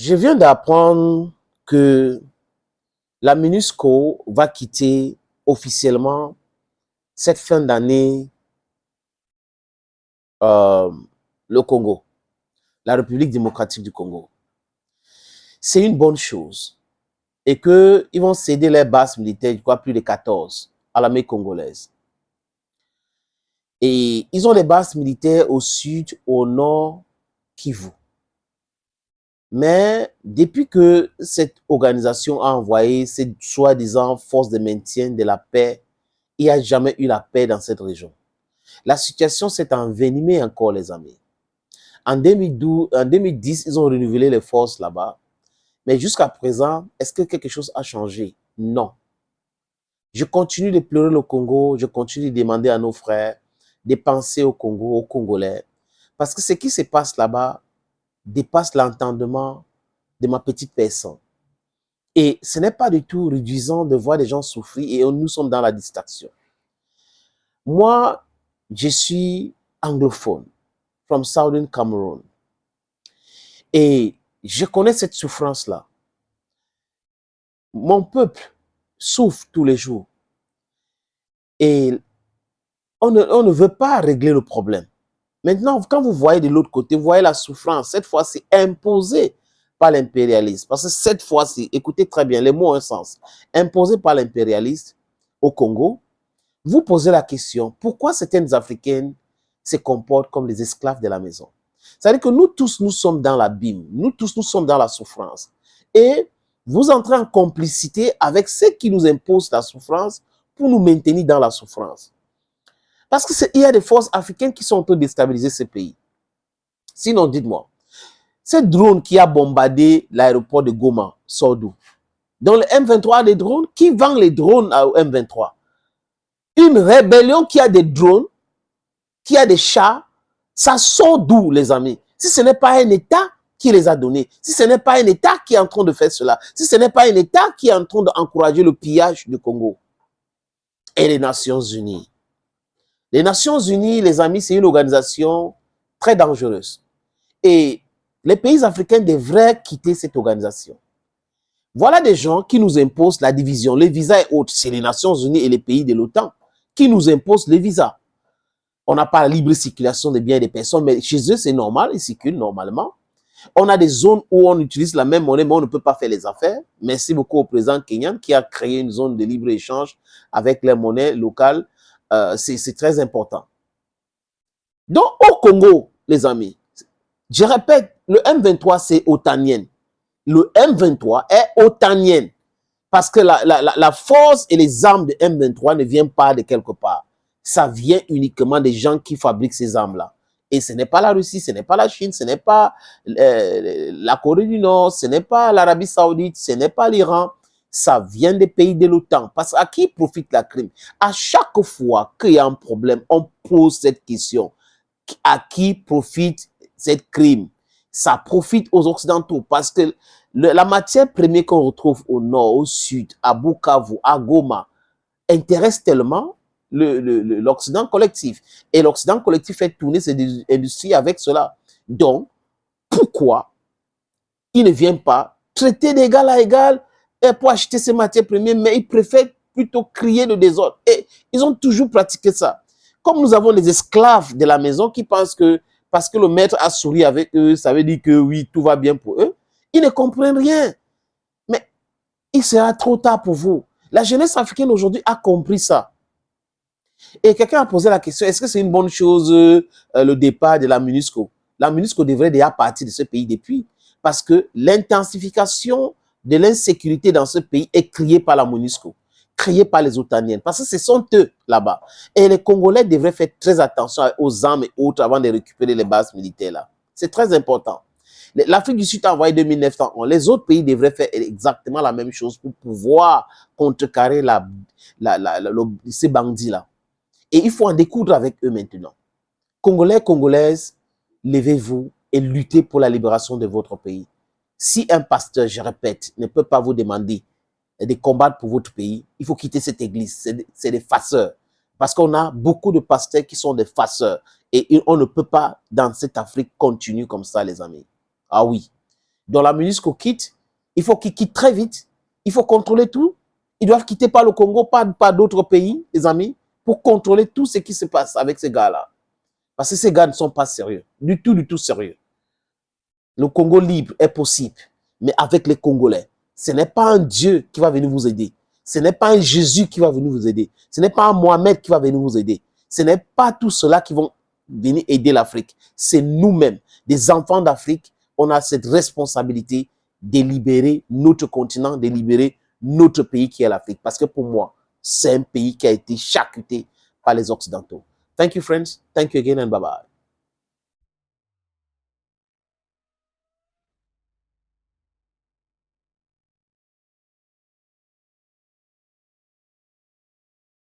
Je viens d'apprendre que la MINUSCO va quitter officiellement cette fin d'année euh, le Congo, la République démocratique du Congo. C'est une bonne chose. Et qu'ils vont céder les bases militaires, je crois plus de 14, à l'armée congolaise. Et ils ont des bases militaires au sud, au nord, Kivu. Mais depuis que cette organisation a envoyé cette soi-disant force de maintien de la paix, il n'y a jamais eu la paix dans cette région. La situation s'est envenimée encore, les amis. En 2010, ils ont renouvelé les forces là-bas. Mais jusqu'à présent, est-ce que quelque chose a changé? Non. Je continue de pleurer le Congo, je continue de demander à nos frères de penser au Congo, aux Congolais. Parce que ce qui se passe là-bas dépasse l'entendement de ma petite personne. Et ce n'est pas du tout réduisant de voir des gens souffrir et nous sommes dans la distraction. Moi, je suis anglophone, from Southern Cameroon. Et je connais cette souffrance-là. Mon peuple souffre tous les jours. Et on ne veut pas régler le problème. Maintenant, quand vous voyez de l'autre côté, vous voyez la souffrance. Cette fois-ci imposée par l'impérialisme. Parce que cette fois-ci, écoutez très bien, les mots ont un sens. Imposée par l'impérialisme au Congo, vous posez la question, pourquoi certaines Africaines se comportent comme des esclaves de la maison? C'est-à-dire que nous tous, nous sommes dans l'abîme. Nous tous, nous sommes dans la souffrance. Et vous entrez en complicité avec ceux qui nous imposent la souffrance pour nous maintenir dans la souffrance. Parce qu'il y a des forces africaines qui sont en train de déstabiliser ce pays. Sinon, dites-moi, ce drone qui a bombardé l'aéroport de Goma sort d'où? Dans le M23, les drones, qui vend les drones au M23? Une rébellion qui a des drones, qui a des chars, ça sort d'où, les amis? Si ce n'est pas un État qui les a donnés, si ce n'est pas un État qui est en train de faire cela, si ce n'est pas un État qui est en train d'encourager le pillage du Congo et les Nations Unies. Les Nations Unies, les amis, c'est une organisation très dangereuse. Et les pays africains devraient quitter cette organisation. Voilà des gens qui nous imposent la division, les visas et autres. C'est les Nations Unies et les pays de l'OTAN qui nous imposent les visas. On n'a pas la libre circulation des biens et des personnes, mais chez eux, c'est normal, ils circulent normalement. On a des zones où on utilise la même monnaie, mais on ne peut pas faire les affaires. Merci beaucoup au président kenyan qui a créé une zone de libre-échange avec les monnaies locales. C'est très important. Donc, au Congo, les amis, je répète, le M23, c'est otanien. Le M23 est otanien. Parce que la force et les armes de M23 ne viennent pas de quelque part. Ça vient uniquement des gens qui fabriquent ces armes-là. Et ce n'est pas la Russie, ce n'est pas la Chine, ce n'est pas la Corée du Nord, ce n'est pas l'Arabie Saoudite, ce n'est pas l'Iran. Ça vient des pays de l'OTAN. Parce qu'à qui profite la crime? À chaque fois qu'il y a un problème, on pose cette question. À qui profite cette crime? Ça profite aux Occidentaux parce que la matière première qu'on retrouve au nord, au sud, à Bukavu, à Goma, intéresse tellement l'Occident collectif. Et l'Occident collectif fait tourner ses industries avec cela. Donc, pourquoi il ne vient pas traiter d'égal à égal pour acheter ces matières premières, mais ils préfèrent plutôt crier le désordre. Et ils ont toujours pratiqué ça. Comme nous avons les esclaves de la maison qui pensent que parce que le maître a souri avec eux, ça veut dire que oui, tout va bien pour eux, ils ne comprennent rien. Mais il sera trop tard pour vous. La jeunesse africaine aujourd'hui a compris ça. Et quelqu'un a posé la question, est-ce que c'est une bonne chose le départ de la MINUSCO? La MINUSCO devrait déjà partir de ce pays depuis. Parce que l'intensification de l'insécurité dans ce pays est créée par la MONUSCO, créée par les Otaniennes, parce que ce sont eux là-bas. Et les Congolais devraient faire très attention aux armes et autres avant de récupérer les bases militaires là. C'est très important. L'Afrique du Sud a envoyé 2911. Les autres pays devraient faire exactement la même chose pour pouvoir contrecarrer ces bandits-là. Et il faut en découdre avec eux maintenant. Congolais, Congolaises, levez-vous et luttez pour la libération de votre pays. Si un pasteur, je répète, ne peut pas vous demander de combattre pour votre pays, il faut quitter cette église. C'est des farceurs. Parce qu'on a beaucoup de pasteurs qui sont des farceurs. Et on ne peut pas, dans cette Afrique, continuer comme ça, les amis. Ah oui. Dans la MONUSCO quitte, il faut qu'ils quittent très vite. Il faut contrôler tout. Ils doivent quitter pas le Congo, pas d'autres pays, les amis, pour contrôler tout ce qui se passe avec ces gars-là. Parce que ces gars ne sont pas sérieux. Du tout sérieux. Le Congo libre est possible, mais avec les Congolais. Ce n'est pas un Dieu qui va venir vous aider. Ce n'est pas un Jésus qui va venir vous aider. Ce n'est pas un Mohamed qui va venir vous aider. Ce n'est pas tout cela qui vont venir aider l'Afrique. C'est nous-mêmes, des enfants d'Afrique. On a cette responsabilité de libérer notre continent, de libérer notre pays qui est l'Afrique. Parce que pour moi, c'est un pays qui a été charcuté par les Occidentaux. Thank you, friends. Thank you again and bye-bye.